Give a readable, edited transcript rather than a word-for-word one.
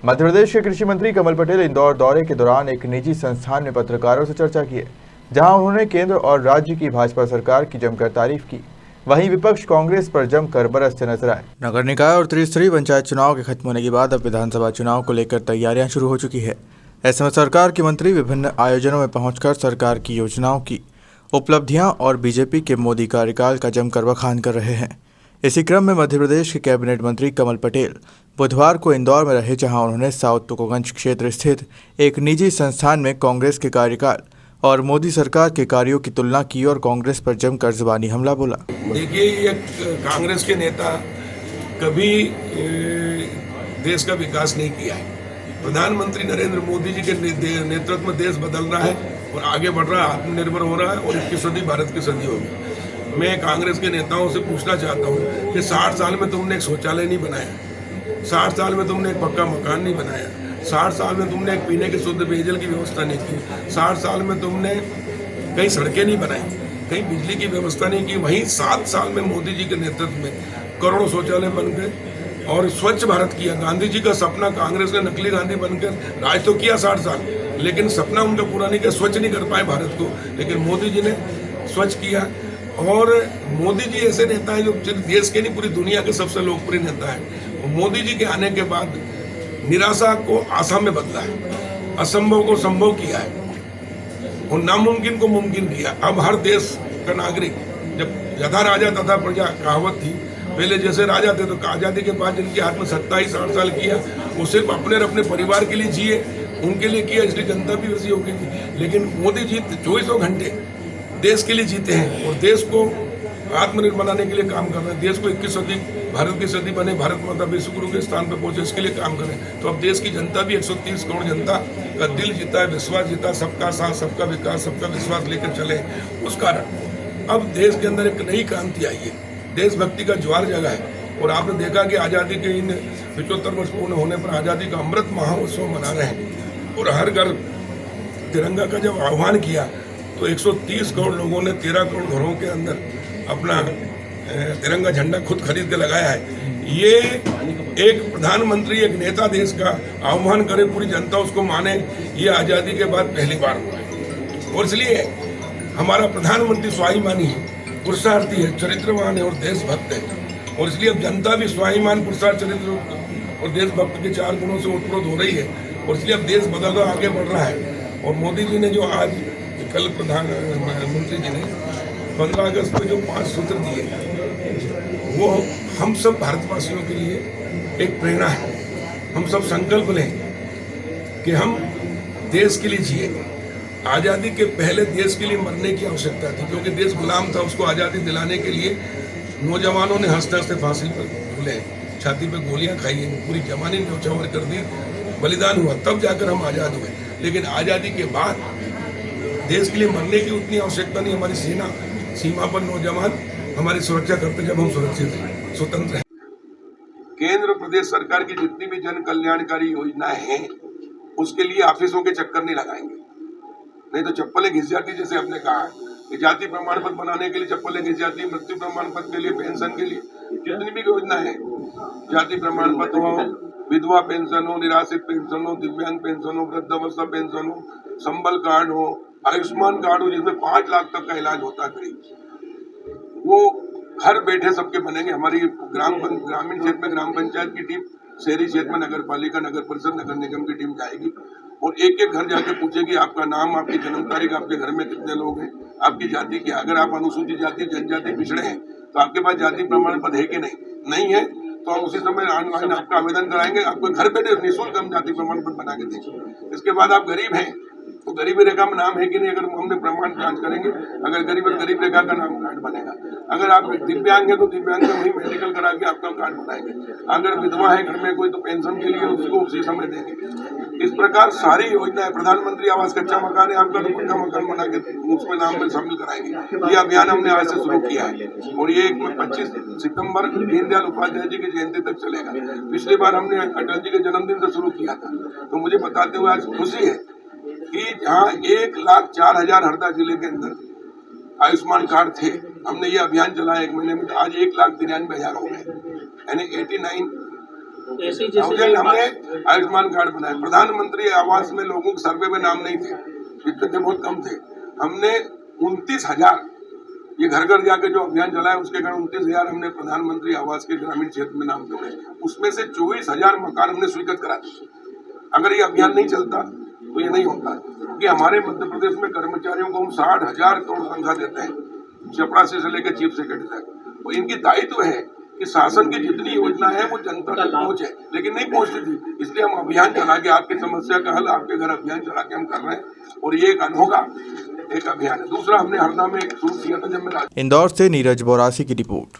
मध्य प्रदेश के कृषि मंत्री कमल पटेल इंदौर दौरे के दौरान एक निजी संस्थान में पत्रकारों से चर्चा की है, जहां उन्होंने केंद्र और राज्य की भाजपा सरकार की जमकर तारीफ की। वहीं विपक्ष कांग्रेस पर जमकर बरसते नजर आए। नगर निकाय और त्रिस्तरीय पंचायत चुनाव के खत्म होने के बाद अब विधानसभा चुनाव को लेकर तैयारियां शुरू हो चुकी है। ऐसे में सरकार के मंत्री विभिन्न आयोजनों में पहुंचकर सरकार की योजनाओं की उपलब्धियां और बीजेपी के मोदी कार्यकाल का जमकर बखान कर रहे हैं। इसी क्रम में मध्य प्रदेश के कैबिनेट मंत्री कमल पटेल बुधवार को इंदौर में रहे, जहां उन्होंने साउथ तुकोगंज क्षेत्र स्थित एक निजी संस्थान में कांग्रेस के कार्यकाल और मोदी सरकार के कार्यों की तुलना की और कांग्रेस पर जमकर जुबानी हमला बोला। देखिए, ये कांग्रेस के नेता कभी देश का विकास नहीं किया है। प्रधानमंत्री नरेंद्र मोदी जी के नेतृत्व में देश बदल रहा है और आगे बढ़ रहा है, आत्मनिर्भर हो रहा है और 21वीं सदी भारत की सदी होगी। मैं कांग्रेस के नेताओं से पूछना चाहता हूँ कि 60 साल में तुमने एक शौचालय नहीं बनाया, 60 साल में तुमने एक पक्का मकान नहीं बनाया, 60 साल में तुमने एक पीने के शुद्ध पेयजल की व्यवस्था नहीं की, 60 साल में तुमने कई सड़कें नहीं बनाई, कहीं बिजली की व्यवस्था नहीं की। वहीं 7 साल में मोदी जी के नेतृत्व में करोड़ों शौचालय बन गए और स्वच्छ भारत किया। गांधी जी का सपना कांग्रेस ने नकली गांधी बनकर राज तो किया 60 साल, लेकिन सपना उनका पूरा नहीं किया, स्वच्छ नहीं कर पाए भारत को। लेकिन मोदी जी ने स्वच्छ किया और मोदी जी ऐसे नेता है जो सिर्फ देश के नहीं पूरी दुनिया के सबसे लोकप्रिय नेता है। मोदी जी के आने के बाद निराशा को आशा में बदला है, असंभव को संभव किया है और नामुमकिन को मुमकिन किया। अब हर देश का नागरिक, जब यथा राजा तथा प्रजा कहावत थी, पहले जैसे राजा थे तो आजादी के बाद जिनके हाथ में 27-60 साल किया, वो सिर्फ अपने और अपने परिवार के लिए जिए, उनके लिए किया, इसलिए जनता भी वैसी हो गई थी। लेकिन मोदी जी 24 घंटे देश के लिए जीते हैं और देश को आत्मनिर्भर बनाने के लिए काम कर रहे हैं। देश को 21वीं सदी भारत की सदी बने, भारत माता विश्व गुरु के स्थान पर पहुंचे, इसके लिए काम करें। तो अब देश की जनता भी 130 करोड़ जनता का दिल जीता है, विश्वास जीता, सबका साथ, सबका विकास, सबका विश्वास लेकर चले। उस कारण अब देश के अंदर एक नई क्रांति आई है, देशभक्ति का ज्वार जगा है। और आपने देखा कि आज़ादी के इन 75 वर्ष पूर्ण होने पर आज़ादी का अमृत महोत्सव मना रहे हैं और हर घर तिरंगा का जब आह्वान किया तो 130 करोड़ लोगों ने 13 करोड़ घरों के अंदर अपना तिरंगा झंडा खुद खरीद के लगाया है। ये एक प्रधानमंत्री, एक नेता देश का आह्वान करे, पूरी जनता उसको माने, ये आज़ादी के बाद पहली बार हुआ है। और इसलिए हमारा प्रधानमंत्री स्वाभिमानी है, पुरुषार्थी है, चरित्रवान है और देशभक्त है। और इसलिए अब जनता भी स्वाभिमान, पुरुषार्थ, चरित्र और देशभक्त के 4 गुणों से उत्प्रोत हो रही है। और इसलिए अब देश बदल रहा, आगे बढ़ रहा है। और मोदी जी ने जो आज कल प्रधानमंत्री जी ने 15 अगस्त को जो 5 सूत्र दिए, वो हम सब भारतवासियों के लिए एक प्रेरणा है। हम सब संकल्प लें कि हम देश के लिए जिए। आज़ादी के पहले देश के लिए मरने की आवश्यकता थी, क्योंकि देश गुलाम था। उसको आज़ादी दिलाने के लिए नौजवानों ने हंसते हंसते फांसी पर झूले, छाती पर गोलियां खाई, पूरी जवानी न्यौछावर कर दी, बलिदान हुआ, तब जाकर हम आज़ाद हुए। लेकिन आज़ादी के बाद देश के लिए मरने की उतनी आवश्यकता नहीं। हमारी सेना, सीमा पर नौजवान हमारी सुरक्षा करते जब हम सुरक्षित हैं, स्वतंत्र हैं। केंद्र प्रदेश सरकार की जितनी भी जन कल्याणकारी योजनाएं हैं, उसके लिए ऑफिसों के चक्कर नहीं लगाएंगे, नहीं तो चप्पलें घिस जाती। जैसे आपने कहा कि जाति प्रमाण पत्र बनाने के लिए चप्पलें घिस जाती, मृत्यु प्रमाण पत्र के लिए, पेंशन के लिए, जितनी भी योजना है, जाति प्रमाण पत्र हो, विधवा पेंशन हो, निराश्रित पेंशन हो, दिव्यांग पेंशन हो, वृद्धावस्था पेंशन हो, संबल कार्ड हो, आयुष्मान कार्ड हो, जिसमें 5 लाख तक का इलाज होता है करीब, वो घर बैठे सबके बनेंगे। हमारी ग्रामीण क्षेत्र में ग्राम पंचायत की टीम, शहरी क्षेत्र में नगर पालिका, नगर परिषद, नगर निगम की टीम जाएगी और एक एक घर जाके पूछेगी आपका नाम, आपकी जन्म तारीख, आपके घर में कितने लोग हैं, आपकी जाति क्या। अगर आप अनुसूचित जाति, जनजाति, पिछड़े हैं तो आपके पास जाति प्रमाण पत्र है कि नहीं है, तो हम उसी समय ऑनलाइन आपका आवेदन कराएंगे। आपको घर बैठे निःशुल्क हम जाति प्रमाण पत्र बना के देंगे। इसके बाद आप गरीब हैं तो गरीबी रेखा में नाम है कि नहीं, अगर हमने प्रमाण जांच करेंगे, अगर गरीब रेखा का नाम कार्ड बनेगा। अगर आप दिव्यांग है तो दिव्यांग में वही मेडिकल करा के आपका कार्ड बनाएंगे। अगर विधवा है घर में कोई तो पेंशन के लिए उसको उसी समय देंगे। इस प्रकार सारी योजनाएं, प्रधानमंत्री आवास, कच्चा मकान है आपका तो पक्का मकान बना के उसमें नाम में शामिल कराएंगे। ये अभियान हमने आज से शुरू किया है और ये 25 सितंबर दीनदयाल उपाध्याय जी की जयंती तक चलेगा। पिछली बार हमने अटल जी के जन्मदिन से शुरू किया था। तो मुझे बताते हुए आज खुशी है कि जहाँ 1,04,000 हरदा जिले के अंदर आयुष्मान कार्ड थे, हमने ये अभियान चलाया 1 महीने में, तो आज 1,93,000 हो गए, यानी ऐसे जैसे हमने आयुष्मान कार्ड बनाए, प्रधानमंत्री आवास में लोगों के सर्वे में नाम नहीं थे, इतने थे, बहुत कम थे। हमने 29,000 ये घर घर जाके जो अभियान चलाया उसके कारण 29,000 हमने प्रधानमंत्री आवास के ग्रामीण क्षेत्र में नाम जोड़े। उसमें से 24,000 मकान हमने स्वीकृत करा दिए। अगर ये अभियान नहीं चलता तो ये नहीं होता, क्योंकि हमारे मध्य प्रदेश में कर्मचारियों को हम 60,000 करोड़ तनख्वाह देते हैं, चपरासी से लेकर चीफ सेक्रेटरी तक। तो इनकी दायित्व है कि शासन की जितनी योजना है वो जनता तक पहुंचे, लेकिन नहीं पहुंचती थी। इसलिए हम अभियान चला के आपकी समस्या का हल आपके घर अभियान चला के हम कर रहे हैं, और ये एक अनोखा एक अभियान है। दूसरा हमने हरदा में एक शुरू किया था जब मैं इंदौर से नीरज बोरासी की रिपोर्ट।